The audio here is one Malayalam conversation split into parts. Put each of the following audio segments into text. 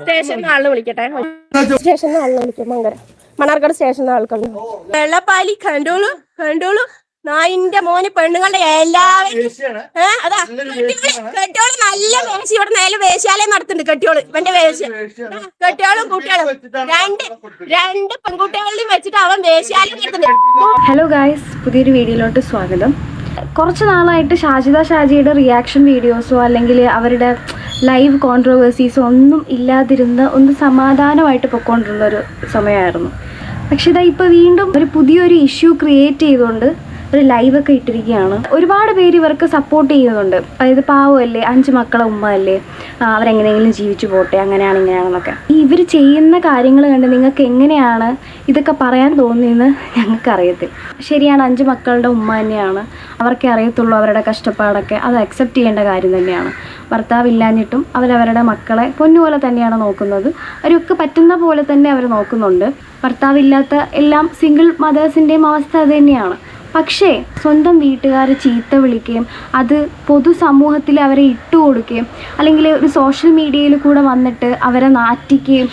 സ്റ്റേഷനിൽ ആളിനെ വിളിക്കട്ടെ. സ്റ്റേഷനിൽ ആളിനെ വിളിക്കും. മണ്ണാർക്കാട് സ്റ്റേഷനിൽ ആൾക്കുണ്ട്. വെള്ളപ്പാലി കണ്ടോളൂ കണ്ടോളൂ. നായിന്റെ മോന് പെണ്ണുങ്ങളുടെ എല്ലാവരും അതാ കെട്ടിയോള് നല്ല വേശി. ഇവിടെ നേരെ വേശ്യാലയം നടത്തുന്നുണ്ട്. കെട്ടിയോള് ഇവന്റെ വേശ്യ കെട്ടിയോളും കുട്ടികളും രണ്ട് പെൺകുട്ടികളെയും വെച്ചിട്ട് അവൻ വേശ്യാലയം നടത്തുന്നുണ്ട്. ഹലോ ഗായ്സ്, പുതിയൊരു വീഡിയോയിലോട്ട് സ്വാഗതം. കുറച്ച് നാളായിട്ട് ഷാജിയുടെ റിയാക്ഷൻ വീഡിയോസോ അല്ലെങ്കിൽ അവരുടെ ലൈവ് കോൺട്രവേഴ്സീസോ ഒന്നും ഇല്ലാതിരുന്ന് ഒന്ന് സമാധാനമായിട്ട് പൊയ്ക്കൊണ്ടിരുന്നൊരു സമയമായിരുന്നു. പക്ഷെ ഇതാ ഇപ്പോൾ വീണ്ടും ഒരു പുതിയൊരു ഇഷ്യൂ ക്രിയേറ്റ് ചെയ്തുകൊണ്ട് ഒരു ലൈവൊക്കെ ഇട്ടിരിക്കുകയാണ്. ഒരുപാട് പേര് ഇവർക്ക് സപ്പോർട്ട് ചെയ്യുന്നുണ്ട്. അതായത് പാവമല്ലേ, 5 മക്കളെ ഉമ്മ അല്ലേ, അവരെങ്ങനെയെങ്കിലും ജീവിച്ചു പോട്ടെ, അങ്ങനെയാണ് ഇങ്ങനെയാണെന്നൊക്കെ. ഇവർ ചെയ്യുന്ന കാര്യങ്ങൾ കണ്ട് നിങ്ങൾക്ക് എങ്ങനെയാണ് ഇതൊക്കെ പറയാൻ തോന്നിയെന്ന് ഞങ്ങൾക്കറിയത്തില്ല. ശരിയാണ്, 5 മക്കളുടെ ഉമ്മ തന്നെയാണ്, അവർക്കേ അറിയത്തുള്ളൂ അവരുടെ കഷ്ടപ്പാടൊക്കെ. അത് അക്സെപ്റ്റ് ചെയ്യേണ്ട കാര്യം തന്നെയാണ്. ഭർത്താവില്ലാഞ്ഞിട്ടും അവരവരുടെ മക്കളെ പൊന്നുപോലെ തന്നെയാണ് നോക്കുന്നത്. അവരൊക്കെ പറ്റുന്ന പോലെ തന്നെ അവർ നോക്കുന്നുണ്ട്. ഭർത്താവില്ലാത്ത എല്ലാം സിംഗിൾ മദേഴ്സിൻ്റെയും അവസ്ഥ അത് തന്നെയാണ്. പക്ഷേ സ്വന്തം വീട്ടുകാരെ ചീത്ത വിളിക്കുകയും അത് പൊതുസമൂഹത്തിൽ അവരെ ഇട്ടുകൊടുക്കുകയും അല്ലെങ്കിൽ ഒരു സോഷ്യൽ മീഡിയയിൽ കൂടെ വന്നിട്ട് അവരെ നാറ്റിക്കുകയും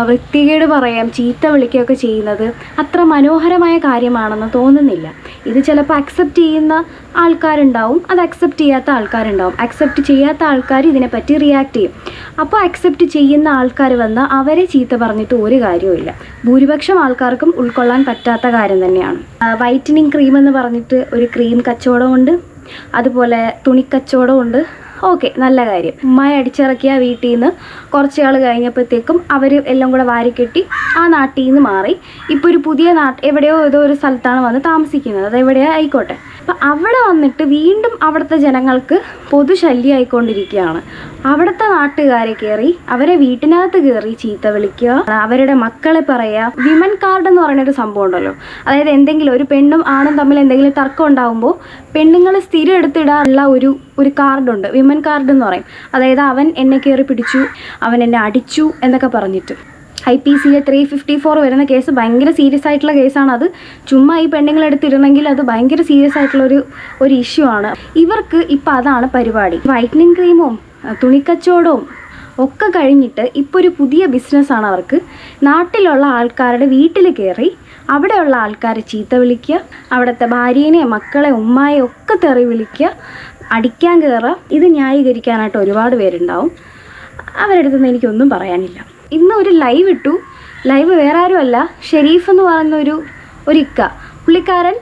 വൃത്തികേട് പറയുകയും ചീത്ത വിളിക്കുകയൊക്കെ ചെയ്യുന്നത് അത്ര മനോഹരമായ കാര്യമാണെന്ന് തോന്നുന്നില്ല. ഇത് ചിലപ്പോൾ അക്സെപ്റ്റ് ചെയ്യുന്ന ആൾക്കാരുണ്ടാവും, അത് അക്സെപ്റ്റ് ചെയ്യാത്ത ആൾക്കാരുണ്ടാവും. അക്സെപ്റ്റ് ചെയ്യാത്ത ആൾക്കാർ ഇതിനെപ്പറ്റി റിയാക്ട് ചെയ്യും. അപ്പോൾ അക്സെപ്റ്റ് ചെയ്യുന്ന ആൾക്കാർ വന്ന് അവരെ ചീത്ത പറഞ്ഞിട്ട് ഒരു കാര്യവുമില്ല. ഭൂരിപക്ഷം ആൾക്കാർക്കും ഉൾക്കൊള്ളാൻ പറ്റാത്ത കാര്യം തന്നെയാണ്. വൈറ്റനിങ് ക്രീം എന്ന് പറഞ്ഞിട്ട് ഒരു ക്രീം കച്ചവടമുണ്ട്, അതുപോലെ തുണിക്കച്ചവടമുണ്ട്. ഓക്കെ, നല്ല കാര്യം. ഉമ്മായി അടിച്ചിറക്കിയ വീട്ടിൽ നിന്ന് കുറച്ച് നാൾ കഴിഞ്ഞപ്പോഴത്തേക്കും അവർ എല്ലാം കൂടെ വാരിക്കെട്ടി ആ നാട്ടിൽ നിന്ന് മാറി ഇപ്പോൾ ഒരു പുതിയ എവിടെയോ ഏതോ ഒരു സ്ഥലത്താണ് വന്ന് താമസിക്കുന്നത്. അത് എവിടെയോ ആയിക്കോട്ടെ. അപ്പം അവിടെ വന്നിട്ട് വീണ്ടും അവിടുത്തെ ജനങ്ങൾക്ക് പൊതുശല്യമായിക്കൊണ്ടിരിക്കുകയാണ്. അവിടുത്തെ നാട്ടുകാരെ കയറി അവരെ വീട്ടിനകത്ത് കയറി ചീത്ത വിളിക്കുക, അവരുടെ മക്കളെ പറയുക. വിമൻ കാർഡ് എന്ന് പറയുന്നൊരു സംഭവം ഉണ്ടല്ലോ. അതായത് എന്തെങ്കിലും ഒരു പെണ്ണും ആണും തമ്മിൽ എന്തെങ്കിലും തർക്കം ഉണ്ടാകുമ്പോൾ പെണ്ണുങ്ങൾ സ്ഥിരം എടുത്തിടാനുള്ള ഒരു കാർഡുണ്ട്, വിമൻ കാർഡ് എന്ന് പറയും. അതായത് അവൻ എന്നെ കയറി പിടിച്ചു, അവൻ എന്നെ അടിച്ചു എന്നൊക്കെ പറഞ്ഞിട്ട് IPC 354 വരുന്ന കേസ് ഭയങ്കര സീരിയസ് ആയിട്ടുള്ള കേസാണ്. അത് ചുമ്മാ ഈ പെണ്ണുങ്ങളെടുത്തിരുന്നെങ്കിൽ അത് ഭയങ്കര സീരിയസ് ആയിട്ടുള്ള ഒരു ഇഷ്യൂ ആണ്. ഇവർക്ക് ഇപ്പം അതാണ് പരിപാടി. വൈറ്റനിങ് ക്രീമും തുണിക്കച്ചവടവും ഒക്കെ കഴിഞ്ഞിട്ട് ഇപ്പോൾ ഒരു പുതിയ ബിസിനസ്സാണ് അവർക്ക്. നാട്ടിലുള്ള ആൾക്കാരുടെ വീട്ടിൽ കയറി അവിടെയുള്ള ആൾക്കാരെ ചീത്ത വിളിക്കുക, അവിടുത്തെ ഭാര്യേനെ മക്കളെ ഉമ്മായെ ഒക്കെ തെറി വിളിക്കുക, അടിക്കാൻ കയറുക. ഇത് ന്യായീകരിക്കാനായിട്ട് ഒരുപാട് പേരുണ്ടാവും. അവരുടെ അടുത്തുനിന്ന് എനിക്കൊന്നും പറയാനില്ല. ഇന്ന് ഒരു ലൈവ് ഇട്ടു. ലൈവ് വേറെ ആരുമല്ല, ഷെരീഫ് എന്ന് പറയുന്ന ഒരു ഇക്ക. പുള്ളിക്കാരൻ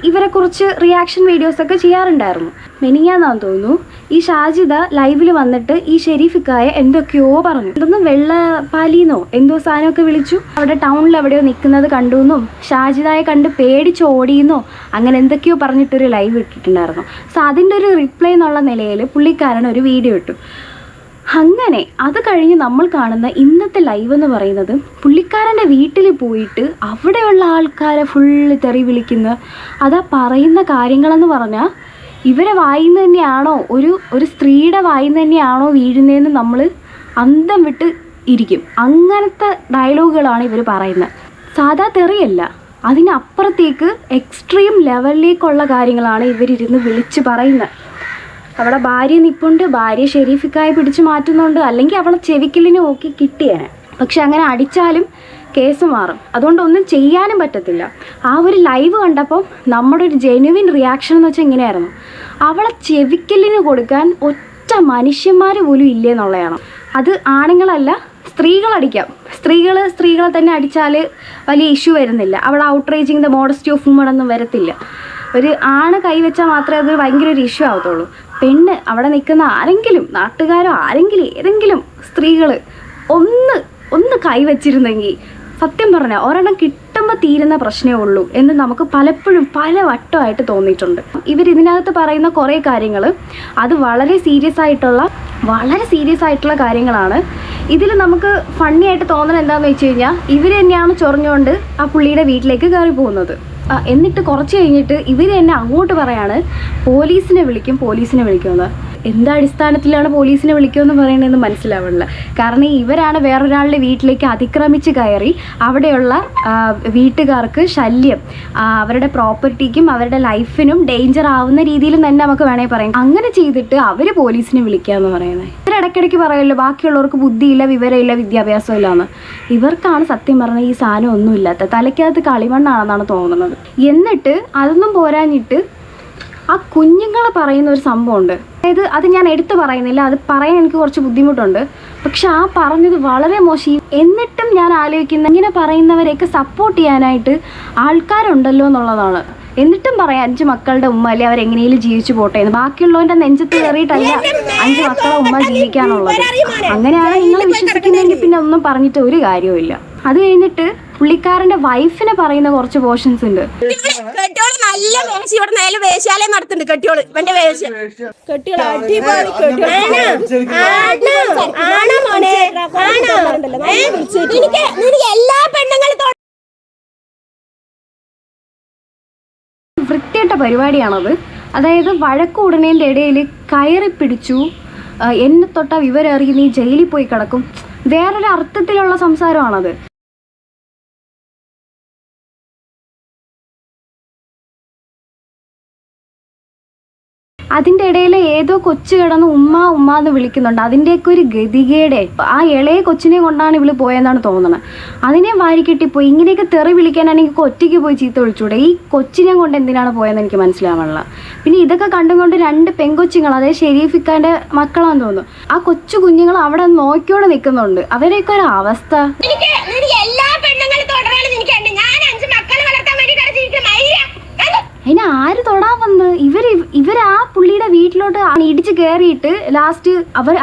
ഇവരെക്കുറിച്ച് റിയാക്ഷൻ വീഡിയോസൊക്കെ ചെയ്യാറുണ്ടായിരുന്നു. മെനിങ്ങാന്നാന്ന് തോന്നുന്നു ഈ ഷാജിദ ലൈവിൽ വന്നിട്ട് ഈ ഷെരീഫ് ഇക്കായെ എന്തൊക്കെയോ പറഞ്ഞു. ഇതൊന്നും വെള്ളപ്പാലിന്നോ എന്തോ സാധനമൊക്കെ വിളിച്ചു. അവിടെ ടൗണിൽ എവിടെയോ നിൽക്കുന്നത് കണ്ടു എന്നും ഷാജിദയെ കണ്ട് പേടിച്ചോടിയെന്നോ അങ്ങനെ എന്തൊക്കെയോ പറഞ്ഞിട്ടൊരു ലൈവ് ഇട്ടിട്ടുണ്ടായിരുന്നു. സോ അതിൻ്റെ ഒരു റിപ്ലൈ എന്നുള്ള നിലയിൽ പുള്ളിക്കാരൻ ഒരു വീഡിയോ ഇട്ടു. അങ്ങനെ അത് കഴിഞ്ഞ് നമ്മൾ കാണുന്ന ഇന്നത്തെ ലൈവ് എന്ന് പറയുന്നത് പുള്ളിക്കാരൻ്റെ വീട്ടിൽ പോയിട്ട് അവിടെയുള്ള ആൾക്കാരെ ഫുള്ള് തെറി വിളിക്കുന്ന, അതാ പറയുന്ന കാര്യങ്ങളെന്ന് പറഞ്ഞാൽ ഇവരെ വായിന്ന് തന്നെയാണോ ഒരു സ്ത്രീയുടെ വായിന്ന് തന്നെയാണോ വീഴുന്നതെന്ന് നമ്മൾ അന്തം വിട്ട് ഇരിക്കും. അങ്ങനത്തെ ഡയലോഗുകളാണ് ഇവർ പറയുന്നത്. സാധാ തെറിയല്ല, അതിനപ്പുറത്തേക്ക് എക്സ്ട്രീം ലെവലിലേക്കുള്ള കാര്യങ്ങളാണ് ഇവരിരുന്ന് വിളിച്ച് പറയുന്നത്. അവിടെ ഭാര്യ നിൽപ്പുണ്ട്, ഭാര്യ ഷെരീഫിക്കായി പിടിച്ചു മാറ്റുന്നുണ്ട്, അല്ലെങ്കിൽ അവളെ ചെവിക്കലിന് നോക്കി കിട്ടിയേനെ. പക്ഷെ അങ്ങനെ അടിച്ചാലും കേസ് മാറും. അതുകൊണ്ട് ഒന്നും ചെയ്യാനും പറ്റത്തില്ല. ആ ഒരു ലൈവ് കണ്ടപ്പോൾ നമ്മുടെ ഒരു ജെന്യുവിൻ റിയാക്ഷൻ എന്ന് വെച്ചാൽ ഇങ്ങനെയായിരുന്നു, അവളെ ചെവിക്കലിന് കൊടുക്കാൻ ഒറ്റ മനുഷ്യന്മാർ പോലും ഇല്ലേ എന്നുള്ളതാണ്. അത് ആണുങ്ങളല്ല, സ്ത്രീകളടിക്കാം. സ്ത്രീകളെ തന്നെ അടിച്ചാൽ വലിയ ഇഷ്യൂ വരുന്നില്ല. അവിടെ outraging the modesty of woman ഒന്നും വരത്തില്ല. ഒരു ആണ് കൈവച്ചാൽ മാത്രമേ അത് ഭയങ്കര ഒരു ഇഷ്യൂ ആവത്തുള്ളൂ. പെണ്ണ് അവിടെ നിൽക്കുന്ന ആരെങ്കിലും, നാട്ടുകാരോ ആരെങ്കിലും, ഏതെങ്കിലും സ്ത്രീകൾ ഒന്ന് കൈവച്ചിരുന്നെങ്കിൽ സത്യം പറഞ്ഞാൽ ഒരെണ്ണം കിട്ടുമ്പോൾ തീരുന്ന പ്രശ്നമേ ഉള്ളൂ എന്ന് നമുക്ക് പലപ്പോഴും പല വട്ടമായിട്ട് തോന്നിയിട്ടുണ്ട്. ഇതിനകത്ത് പറയുന്ന കുറേ കാര്യങ്ങൾ അത് വളരെ സീരിയസ് ആയിട്ടുള്ള കാര്യങ്ങളാണ്. ഇതിൽ നമുക്ക് ഫണ്ണി ആയിട്ട് തോന്നുന്നത് എന്താണെന്ന് വെച്ച് കഴിഞ്ഞാൽ ഇവർ തന്നെയാണ് ചൊറിഞ്ഞുകൊണ്ട് ആ പുള്ളിയുടെ വീട്ടിലേക്ക് കയറി പോകുന്നത്. എന്നിട്ട് കുറച്ച് കഴിഞ്ഞിട്ട് ഇവർ തന്നെ അങ്ങോട്ട് പറയാണ് പോലീസിനെ വിളിക്കുമെന്ന്. എന്ത് അടിസ്ഥാനത്തിലാണ് പോലീസിനെ വിളിക്കുമെന്ന് പറയണതെന്ന് മനസ്സിലാവില്ല. കാരണം ഇവരാണ് വേറൊരാളുടെ വീട്ടിലേക്ക് അതിക്രമിച്ച് കയറി അവിടെയുള്ള വീട്ടുകാർക്ക് ശല്യം, അവരുടെ പ്രോപ്പർട്ടിക്കും അവരുടെ ലൈഫിനും ഡേഞ്ചർ ആവുന്ന രീതിയിലും തന്നെ നമുക്ക് വേണമെങ്കിൽ പറയാം. അങ്ങനെ ചെയ്തിട്ട് അവർ പോലീസിനെ വിളിക്കുക എന്ന് പറയുന്നത്. ഇവരിടയ്ക്കിടയ്ക്ക് പറയുമല്ലോ ബാക്കിയുള്ളവർക്ക് ബുദ്ധിയില്ല, വിവരമില്ല, വിദ്യാഭ്യാസം ഇല്ലാന്ന്. ഇവർക്കാണ് സത്യം പറഞ്ഞാൽ ഈ സാധനം ഒന്നുമില്ലാത്ത, തലയ്ക്കകത്ത് കളിമണ്ണാണെന്നാണ് തോന്നുന്നത്. എന്നിട്ട് അതൊന്നും പോരാഞ്ഞിട്ട് ആ കുഞ്ഞുങ്ങൾ പറയുന്ന ഒരു സംഭവമുണ്ട്. അതായത് അത് ഞാൻ എടുത്തു പറയുന്നില്ല, അത് പറയാൻ എനിക്ക് കുറച്ച് ബുദ്ധിമുട്ടുണ്ട്. പക്ഷെ ആ പറഞ്ഞത് വളരെ മോശം. എന്നിട്ടും ഞാൻ ആലോചിക്കുന്ന ഇങ്ങനെ പറയുന്നവരെയൊക്കെ സപ്പോർട്ട് ചെയ്യാനായിട്ട് ആൾക്കാരുണ്ടല്ലോ എന്നുള്ളതാണ്. എന്നിട്ടും പറയാം 5 മക്കളുടെ ഉമ്മ അല്ലെ അവരെങ്ങനെയും ജീവിച്ചു പോട്ടെ എന്ന്. ബാക്കിയുള്ളവൻ്റെ നെഞ്ചത്ത് കയറിയിട്ടല്ല 5 മക്കളെ ഉമ്മ ജീവിക്കാനുള്ളത്. അങ്ങനെയാണ് നിങ്ങൾ വിശ്വസിക്കുന്നതെങ്കിൽ പിന്നെ ഒന്നും പറഞ്ഞിട്ട് ഒരു കാര്യവുമില്ല. അത് കഴിഞ്ഞിട്ട് പുള്ളിക്കാരൻ്റെ വൈഫിനെ പറയുന്ന കുറച്ച് പോർഷൻസ് ഉണ്ട്. നല്ല വേശ ഇവിടെ നേരെ വേശാലയം നടത്തുന്നുണ്ട്. കെട്ടിയോള് ഇവന്റെ വേശ കെട്ടിയോള് അടിപൊളി എല്ലാ പെണ്ണുങ്ങളും വൃത്തിയിട്ട പരിപാടിയാണത്. അതായത് വഴക്കൂടണേൻ്റെ ഇടയിൽ കയറി പിടിച്ചു, എന്നെ തൊട്ട വിവരം അറിയി നീ ജയിലിൽ പോയി കിടക്കും, വേറൊരു അർത്ഥത്തിലുള്ള സംസാരമാണത്. അതിൻ്റെ ഇടയിൽ ഏതോ കൊച്ചു കിടന്ന് ഉമ്മ ഉമ്മ എന്ന് വിളിക്കുന്നുണ്ട്. അതിൻ്റെയൊക്കെ ഒരു ഗതികേടെ ആ ഇളയ കൊച്ചിനെ കൊണ്ടാണ് ഇവള് പോയെന്നാണ് തോന്നുന്നത്. അതിനെ വാരിക്കെട്ടിപ്പോയി. ഇങ്ങനെയൊക്കെ തെറി വിളിക്കാനാണെങ്കിൽ ഒറ്റയ്ക്ക് പോയി ചീത്ത വിളിച്ചൂടെ? ഈ കൊച്ചിനെ കൊണ്ട് എന്തിനാണ് പോയെന്ന് എനിക്ക് മനസ്സിലാവാനുള്ള. പിന്നെ ഇതൊക്കെ കണ്ടുകൊണ്ട് 2 പെൺകൊച്ചുങ്ങൾ, അതായത് ഷെരീഫിക്കാൻ്റെ മക്കളാന്ന് തോന്നുന്നു, ആ കൊച്ചു കുഞ്ഞുങ്ങൾ അവിടെ നോക്കിയോടെ നിൽക്കുന്നുണ്ട്. അവരെയൊക്കെ ഒരു അവസ്ഥ. അതിന് ആര് തൊടാൻ വന്ന്? ഇവർ ആ പുള്ളിയുടെ വീട്ടിലോട്ട് ഇടിച്ച് കയറിയിട്ട് ലാസ്റ്റ്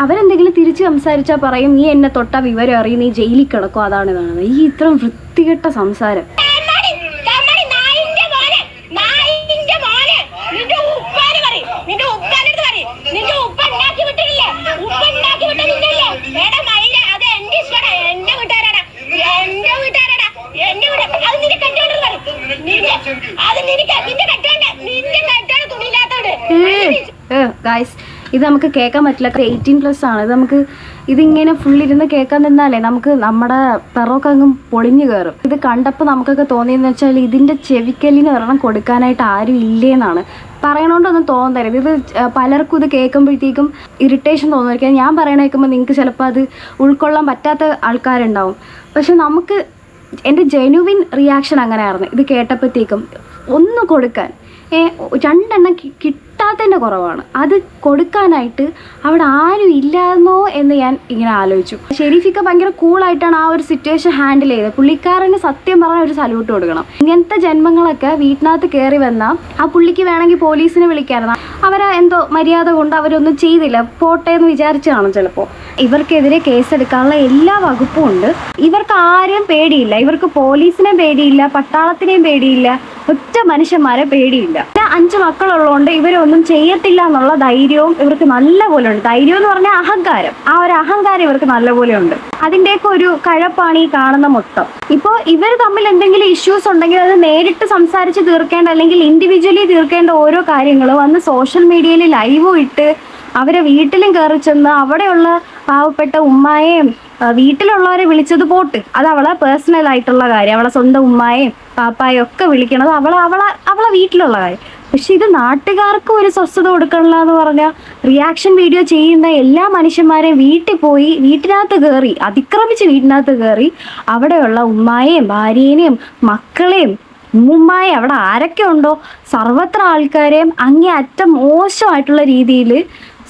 അവരെന്തെങ്കിലും തിരിച്ച് സംസാരിച്ചാൽ പറയും നീ എന്നെ തൊട്ട വിവരം അറിയും, നീ ജയിലിൽ കിടക്കും, അതാണ് ഇതാണ്. ഈ ഇത്രയും വൃത്തികെട്ട സംസാരം. ഗൈസ്, ഇത് നമുക്ക് കേൾക്കാൻ പറ്റില്ല. 18+ ആണ്. ഇത് ഇതിങ്ങനെ ഫുള്ളിരുന്ന് കേൾക്കാൻ നിന്നാലേ നമ്മുടെ പെറൊക്കെ അങ്ങ് പൊളിഞ്ഞു കയറും. ഇത് കണ്ടപ്പോൾ നമുക്കൊക്കെ തോന്നിയെന്ന് വെച്ചാൽ ഇതിൻ്റെ ചെവിക്കലിന് ഒരെണ്ണം കൊടുക്കാനായിട്ട് ആരും ഇല്ലേന്നാണ്. പറയണോണ്ടൊന്നും തോന്നരുത്. ഇത് പലർക്കും ഇത് കേൾക്കുമ്പോഴത്തേക്കും ഇറിറ്റേഷൻ തോന്നുമായിരിക്കും. ഞാൻ പറയണ കേൾക്കുമ്പോൾ നിങ്ങൾക്ക് ചിലപ്പോൾ അത് ഉൾക്കൊള്ളാൻ പറ്റാത്ത ആൾക്കാരുണ്ടാവും. പക്ഷെ എൻ്റെ ജെനുവിൻ റിയാക്ഷൻ അങ്ങനെയായിരുന്നു. ഇത് കേട്ടപ്പോഴത്തേക്കും ഒന്ന് കൊടുക്കാൻ 2 എണ്ണം കിട്ടാത്തതിൻ്റെ കുറവാണ്. അത് കൊടുക്കാനായിട്ട് അവിടെ ആരും ഇല്ലായിരുന്നോ എന്ന് ഞാൻ ഇങ്ങനെ ആലോചിച്ചു. ഷെരീഫിക്ക ഭയങ്കര കൂളായിട്ടാണ് ആ ഒരു സിറ്റുവേഷൻ ഹാൻഡിൽ ചെയ്തത്. പുള്ളിക്കാരന് സത്യം പറഞ്ഞാൽ ഒരു സല്യൂട്ട് കൊടുക്കണം. ഇങ്ങനത്തെ ജന്മങ്ങളൊക്കെ വീട്ടിനകത്ത് കയറി വന്നാൽ ആ പുള്ളിക്ക് വേണമെങ്കിൽ പോലീസിനെ വിളിക്കായിരുന്നു. അവരെ എന്തോ മര്യാദ കൊണ്ട് അവരൊന്നും ചെയ്തില്ല, പോട്ടെ എന്ന് വിചാരിച്ചു കാണും ചിലപ്പോൾ. ഇവർക്കെതിരെ കേസെടുക്കാനുള്ള എല്ലാ വകുപ്പും ഉണ്ട്. ഇവർക്ക് ആരെയും പേടിയില്ല. ഇവർക്ക് പോലീസിനെ പേടിയില്ല, പട്ടാളത്തിനെയും പേടിയില്ല, ഒറ്റ മനുഷ്യന്മാരെ പേടിയില്ല. 5 മക്കളുള്ളതുകൊണ്ട് ഇവരൊന്നും ചെയ്യത്തില്ല എന്നുള്ള ധൈര്യവും ഇവർക്ക് നല്ല പോലെ ഉണ്ട്. ധൈര്യം എന്ന് പറഞ്ഞാൽ അഹങ്കാരം. ആ ഒരു അഹങ്കാരം ഇവർക്ക് നല്ലപോലെ ഉണ്ട്. അതിൻ്റെയൊക്കെ ഒരു കഴപ്പാണ് ഈ കാണുന്ന മൊത്തം. ഇപ്പോൾ ഇവർ തമ്മിൽ എന്തെങ്കിലും ഇഷ്യൂസ് ഉണ്ടെങ്കിൽ അത് നേരിട്ട് സംസാരിച്ച് തീർക്കേണ്ട, അല്ലെങ്കിൽ ഇൻഡിവിജ്വലി തീർക്കേണ്ട ഓരോ കാര്യങ്ങളും അന്ന് സോഷ്യൽ മീഡിയയിൽ ലൈവും ഇട്ട് അവരെ വീട്ടിലും കയറി ചെന്ന് അവിടെയുള്ള പാവപ്പെട്ട ഉമ്മായെയും വീട്ടിലുള്ളവരെ വിളിച്ചത് പോട്ട്, അത് അവളെ പേഴ്സണൽ ആയിട്ടുള്ള കാര്യം. അവളെ സ്വന്തം ഉമ്മായെയും പാപ്പായും ഒക്കെ വിളിക്കണത് അവളെ വീട്ടിലുള്ള കാര്യം. പക്ഷെ ഇത് നാട്ടുകാർക്ക് ഒരു സ്വസ്ഥത കൊടുക്കണില്ല എന്ന് പറഞ്ഞാൽ റിയാക്ഷൻ വീഡിയോ ചെയ്യുന്ന എല്ലാ മനുഷ്യന്മാരെയും വീട്ടിൽ പോയി വീട്ടിനകത്ത് കയറി അതിക്രമിച്ച് വീട്ടിനകത്ത് കയറി അവിടെയുള്ള ഉമ്മായെയും ഭാര്യേനെയും മക്കളെയും ഉമ്മുമ്മായി അവിടെ ആരൊക്കെ ഉണ്ടോ സർവത്ര ആൾക്കാരെയും അങ്ങേയറ്റം മോശമായിട്ടുള്ള രീതിയിൽ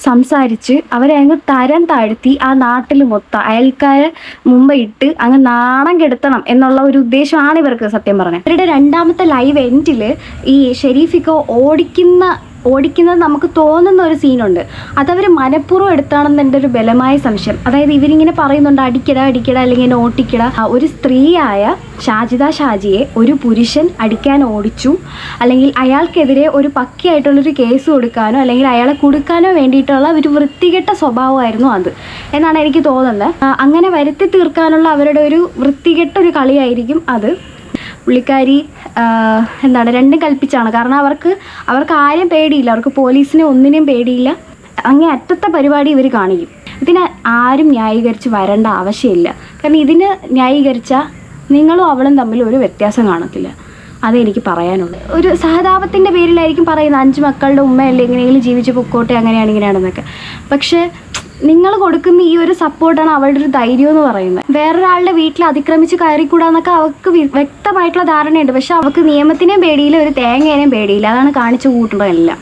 സംസാരിച്ച് അവരെ അങ്ങ് തരം താഴ്ത്തി ആ നാട്ടിൽ മൊത്തം അയൽക്കാരെ മുമ്പ് ഇട്ട് അങ്ങ് നാണം കെടുത്തണം എന്നുള്ള ഒരു ഉദ്ദേശമാണ് ഇവർക്ക് സത്യം പറഞ്ഞത്. ഇവരുടെ 2ാമത്തെ ലൈവ് എൻഡിൽ ഈ ഷെരീഫിക്ക ഓടിക്കുന്നത് നമുക്ക് തോന്നുന്ന ഒരു സീനുണ്ട്. അതവർ മനഃപൂർവ്വം എടുത്താണെന്ന് എൻ്റെ ഒരു ബലമായ സംശയം. അതായത് ഇവരിങ്ങനെ പറയുന്നുണ്ട് അടിക്കട അല്ലെങ്കിൽ എന്നെ ഓട്ടിക്കട. ഒരു സ്ത്രീയായ ഷാജിദ ഷാജിയെ ഒരു പുരുഷൻ അടിക്കാൻ ഓടിച്ചു, അല്ലെങ്കിൽ അയാൾക്കെതിരെ ഒരു പക്കയായിട്ടുള്ളൊരു കേസ് കൊടുക്കാനോ അല്ലെങ്കിൽ അയാളെ കൊടുക്കാനോ വേണ്ടിയിട്ടുള്ള ഒരു വൃത്തികെട്ട സ്വഭാവമായിരുന്നു അത് എന്നാണ് എനിക്ക് തോന്നുന്നത്. അങ്ങനെ വരുത്തി തീർക്കാനുള്ള അവരുടെ ഒരു വൃത്തികെട്ട ഒരു കളിയായിരിക്കും അത്. പുള്ളിക്കാരി 2 കൽപ്പിച്ചാണ്. കാരണം അവർക്ക് ആരെയും പേടിയില്ല. അവർക്ക് പോലീസിനെ ഒന്നിനെയും പേടിയില്ല. അങ്ങേ അറ്റത്തെ പരിപാടി ഇവർ കാണിക്കും. ഇതിനെ ആരും ന്യായീകരിച്ച് വരേണ്ട ആവശ്യമില്ല. കാരണം ഇതിന് ന്യായീകരിച്ചാൽ നിങ്ങളും അവളും തമ്മിൽ ഒരു വ്യത്യാസം കാണത്തില്ല. അതേ എനിക്ക് പറയാനുള്ളൂ. ഒരു സഹതാപത്തിൻ്റെ പേരിലായിരിക്കും പറയുന്നത് 5 മക്കളുടെ ഉമ്മയല്ലേ എങ്ങനെയെങ്കിലും ജീവിച്ച് പൊക്കോട്ടെ, അങ്ങനെയാണ് ഇങ്ങനെയാണെന്നൊക്കെ. പക്ഷേ നിങ്ങൾ കൊടുക്കുന്ന ഈ ഒരു സപ്പോർട്ടാണ് അവളുടെ ഒരു ധൈര്യം എന്ന് പറയുന്നത്. വേറൊരാളുടെ വീട്ടിൽ അതിക്രമിച്ച് കയറിക്കൂടാന്നൊക്കെ അവൾക്ക് വ്യക്തമായിട്ടുള്ള ധാരണയുണ്ട്. പക്ഷെ അവൾക്ക് നിയമത്തിനെയും പേടിയില്ല, ഒരു തേങ്ങേനെയും പേടിയില്ല. അതാണ് കാണിച്ചു കൂട്ടുന്നതെല്ലാം.